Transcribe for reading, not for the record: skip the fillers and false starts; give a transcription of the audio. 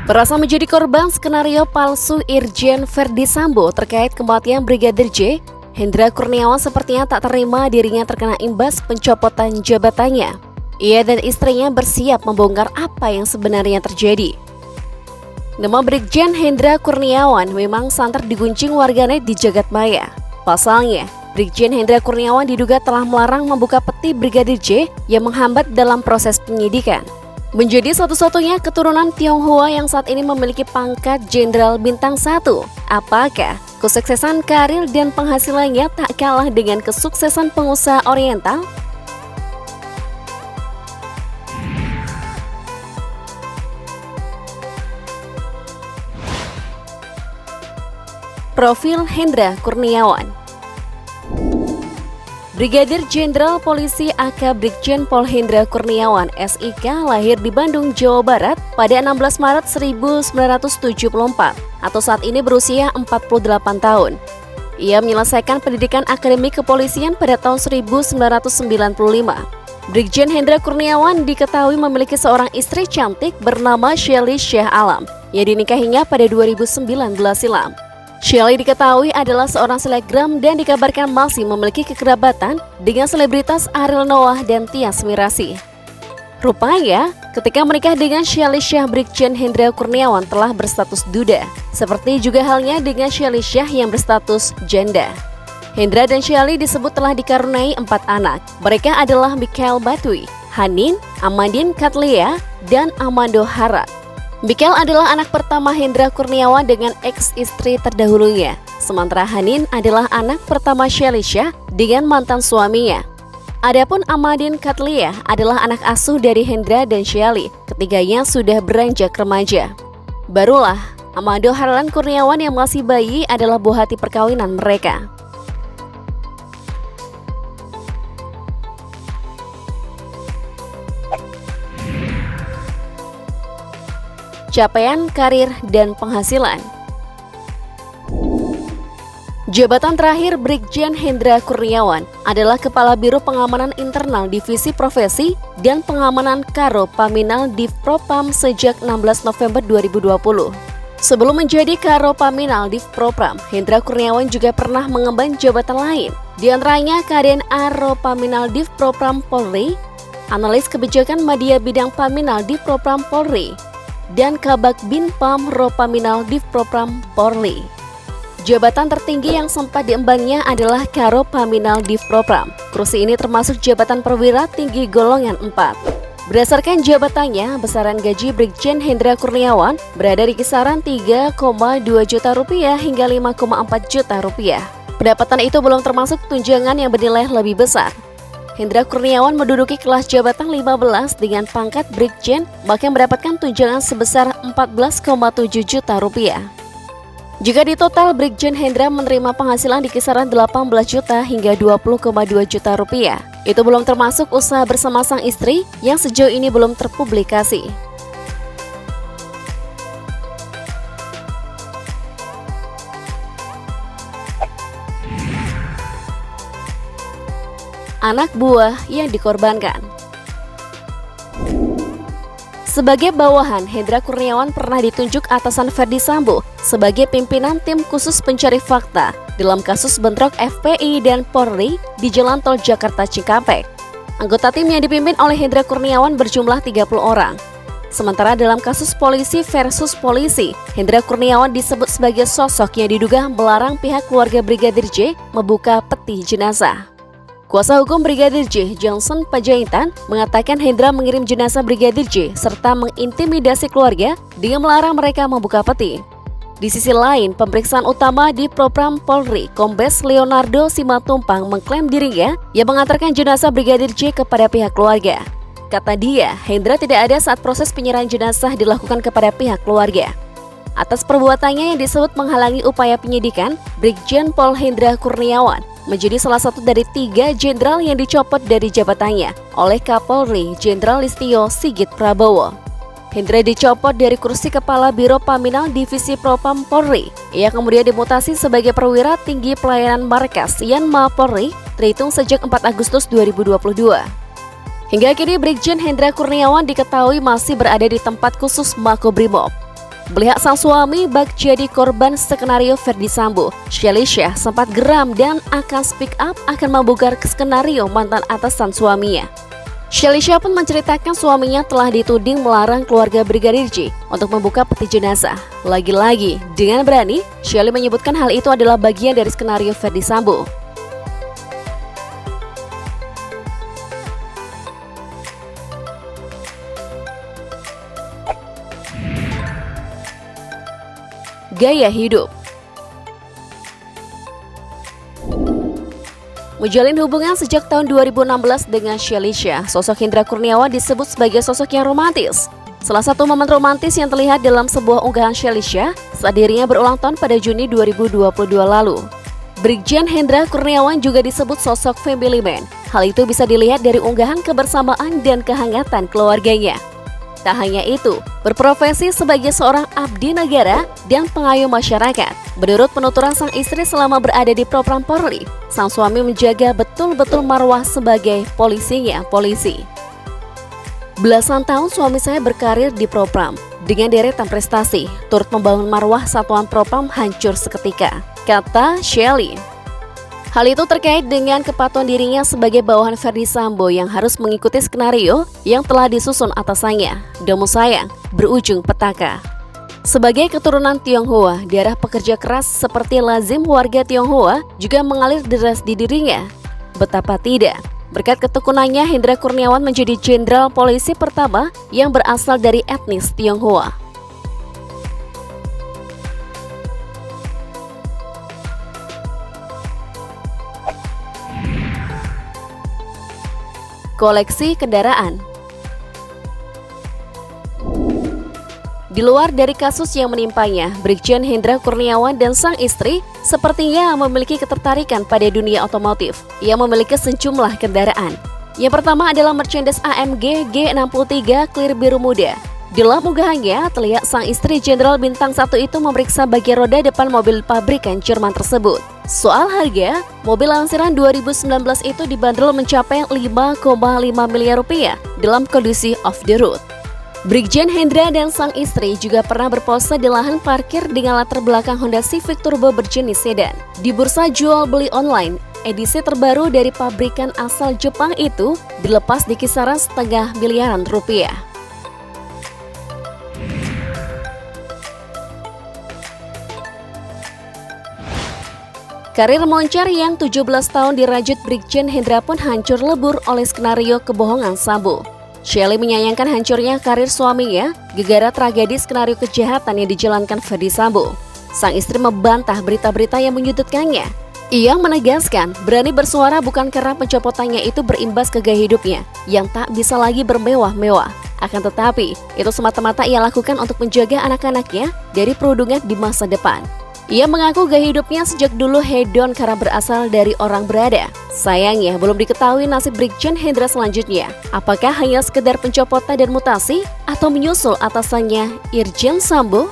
Merasa menjadi korban skenario palsu Irjen Verdi Sambo terkait kematian Brigadir J, Hendra Kurniawan sepertinya tak terima dirinya terkena imbas pencopotan jabatannya. Ia dan istrinya bersiap membongkar apa yang sebenarnya terjadi. Nama Brigjen Hendra Kurniawan memang santer diguncing warganet di jagat maya. Pasalnya, Brigjen Hendra Kurniawan diduga telah melarang membuka peti Brigadir J yang menghambat dalam proses penyidikan. Menjadi satu-satunya keturunan Tionghoa yang saat ini memiliki pangkat Jenderal Bintang 1. Apakah kesuksesan karir dan penghasilannya tak kalah dengan kesuksesan pengusaha Oriental? Profil Hendra Kurniawan. Brigadir Jenderal Polisi AK Brigjen Pol Hendra Kurniawan SIK lahir di Bandung, Jawa Barat pada 16 Maret 1974 atau saat ini berusia 48 tahun. Ia menyelesaikan pendidikan akademik kepolisian pada tahun 1995. Brigjen Hendra Kurniawan diketahui memiliki seorang istri cantik bernama Shelly Syah Alam yang dinikahinya pada 2019 silam. Shelly diketahui adalah seorang selebgram dan dikabarkan masih memiliki kekerabatan dengan selebritas Ariel Noah dan Tyas Mirasih. Rupanya, ketika menikah dengan Shelly Syah, Brigjen Hendra Kurniawan telah berstatus duda, seperti juga halnya dengan Shelly Syah yang berstatus janda. Hendra dan Shelly disebut telah dikaruniai 4 anak. Mereka adalah Michael Batui, Hanin, Amandine Katlia, dan Amando Harat. Michael adalah anak pertama Hendra Kurniawan dengan ex-istri terdahulunya, sementara Hanin adalah anak pertama Shelly Syah dengan mantan suaminya. Adapun Amandine Katlia adalah anak asuh dari Hendra dan Shelly, ketiganya sudah beranjak remaja. Barulah Amando Harlan Kurniawan yang masih bayi adalah buah hati perkawinan mereka. Capaian karir dan penghasilan. Jabatan terakhir Brigjen Hendra Kurniawan adalah Kepala Biro Pengamanan Internal Divisi Profesi dan Pengamanan Karo Paminal Divpropam sejak 16 November 2020. Sebelum menjadi Karo Paminal Divpropam, Hendra Kurniawan juga pernah mengemban jabatan lain, di antaranya Kadin Aro Paminal Divpropam Polri, Analis Kebijakan Media Bidang Paminal Divpropam Polri, dan Kabak Binpam Ropaminal Divpropam Polri. Jabatan tertinggi yang sempat diembannya adalah Karo Paminal Divpropam. Kursi ini termasuk jabatan perwira tinggi golongan 4. Berdasarkan jabatannya, besaran gaji Brigjen Hendra Kurniawan berada di kisaran 3,2 juta rupiah hingga 5,4 juta rupiah. Pendapatan itu belum termasuk tunjangan yang bernilai lebih besar. Hendra Kurniawan menduduki kelas jabatan 15 dengan pangkat Brigjen, bahkan mendapatkan tunjangan sebesar 14,7 juta rupiah. Jika ditotal, Brigjen Hendra menerima penghasilan di kisaran 18 juta hingga 20,2 juta rupiah. Itu belum termasuk usaha bersama sang istri yang sejauh ini belum terpublikasi. Anak buah yang dikorbankan. Sebagai bawahan, Hendra Kurniawan pernah ditunjuk atasan Verdi Sambo sebagai pimpinan tim khusus pencari fakta dalam kasus bentrok FPI dan Polri di Jalan Tol Jakarta Cikampek. Anggota tim yang dipimpin oleh Hendra Kurniawan berjumlah 30 orang. Sementara dalam kasus polisi versus polisi, Hendra Kurniawan disebut sebagai sosok yang diduga melarang pihak keluarga Brigadir J membuka peti jenazah. Kuasa hukum Brigadir J, Johnson Panjaitan, mengatakan Hendra mengirim jenazah Brigadir J serta mengintimidasi keluarga dengan melarang mereka membuka peti. Di sisi lain, pemeriksaan utama di Propam Polri, Kombes Leonardo Simatumpang mengklaim dirinya yang mengantarkan jenazah Brigadir J kepada pihak keluarga. Kata dia, Hendra tidak ada saat proses penyerahan jenazah dilakukan kepada pihak keluarga. Atas perbuatannya yang disebut menghalangi upaya penyidikan, Brigjen Pol Hendra Kurniawan menjadi salah satu dari 3 jenderal yang dicopot dari jabatannya oleh Kapolri Jenderal Listio Sigit Prabowo. Hendra dicopot dari kursi Kepala Biro Paminal Divisi Propam Polri. Ia kemudian dimutasi sebagai perwira tinggi pelayanan markas Yanma Polri terhitung sejak 4 Agustus 2022. Hingga kini Brigjen Hendra Kurniawan diketahui masih berada di tempat khusus Makobrimob. Melihat sang suami bak jadi korban skenario Ferdy Sambo, Shelly Shah sempat geram dan akan speak up akan membongkar skenario mantan atasan suaminya. Shelly Shah pun menceritakan suaminya telah dituding melarang keluarga Brigadir J untuk membuka peti jenazah. Lagi-lagi, dengan berani, Shelly menyebutkan hal itu adalah bagian dari skenario Ferdy Sambo. Gaya hidup. Menjalin hubungan sejak tahun 2016 dengan Shelly Shah, sosok Hendra Kurniawan disebut sebagai sosok yang romantis. Salah satu momen romantis yang terlihat dalam sebuah unggahan Shelly Shah saat dirinya berulang tahun pada Juni 2022 lalu. Brigjen Hendra Kurniawan juga disebut sosok family man. Hal itu bisa dilihat dari unggahan kebersamaan dan kehangatan keluarganya. Tak hanya itu, berprofesi sebagai seorang abdi negara dan pengayom masyarakat. Menurut penuturan sang istri selama berada di Propam Polri, sang suami menjaga betul-betul marwah sebagai polisi. Belasan tahun suami saya berkarir di Propam. Dengan deretan prestasi, turut membangun marwah satuan Propam hancur seketika, kata Shelly. Hal itu terkait dengan kepatuhan dirinya sebagai bawahan Ferdy Sambo yang harus mengikuti skenario yang telah disusun atasannya. Namun sayang, berujung petaka. Sebagai keturunan Tionghoa, darah pekerja keras seperti lazim warga Tionghoa juga mengalir deras di dirinya. Betapa tidak, berkat ketekunannya Hendra Kurniawan menjadi jenderal polisi pertama yang berasal dari etnis Tionghoa. Koleksi kendaraan. Di luar dari kasus yang menimpanya, Brigjen Hendra Kurniawan dan sang istri sepertinya memiliki ketertarikan pada dunia otomotif. Ia memiliki sejumlah kendaraan. Yang pertama adalah Mercedes AMG G63 clear biru muda. Dalam unggahannya, terlihat sang istri Jenderal Bintang 1 itu memeriksa bagian roda depan mobil pabrikan Jerman tersebut. Soal harga, mobil lansiran 2019 itu dibanderol mencapai 5,5 miliar rupiah dalam kondisi off the road. Brigjen Hendra dan sang istri juga pernah berpose di lahan parkir dengan latar belakang Honda Civic Turbo berjenis sedan. Di bursa jual beli online, edisi terbaru dari pabrikan asal Jepang itu dilepas di kisaran setengah miliaran rupiah. Karir moncer yang 17 tahun dirajut Brigjen Hendra pun hancur lebur oleh skenario kebohongan Sambo. Shelly menyayangkan hancurnya karir suaminya gegara tragedi skenario kejahatan yang dijalankan Ferdy Sambo. Sang istri membantah berita-berita yang menyudutkannya. Ia menegaskan berani bersuara bukan karena pencopotannya itu berimbas ke gaya hidupnya yang tak bisa lagi bermewah-mewah. Akan tetapi, itu semata-mata ia lakukan untuk menjaga anak-anaknya dari perundungan di masa depan. Ia mengaku gaya hidupnya sejak dulu hedon karena berasal dari orang berada. Sayangnya belum diketahui nasib Brigjen Hendra selanjutnya. Apakah hanya sekedar pencopotan dan mutasi atau menyusul atasannya Irjen Sambo?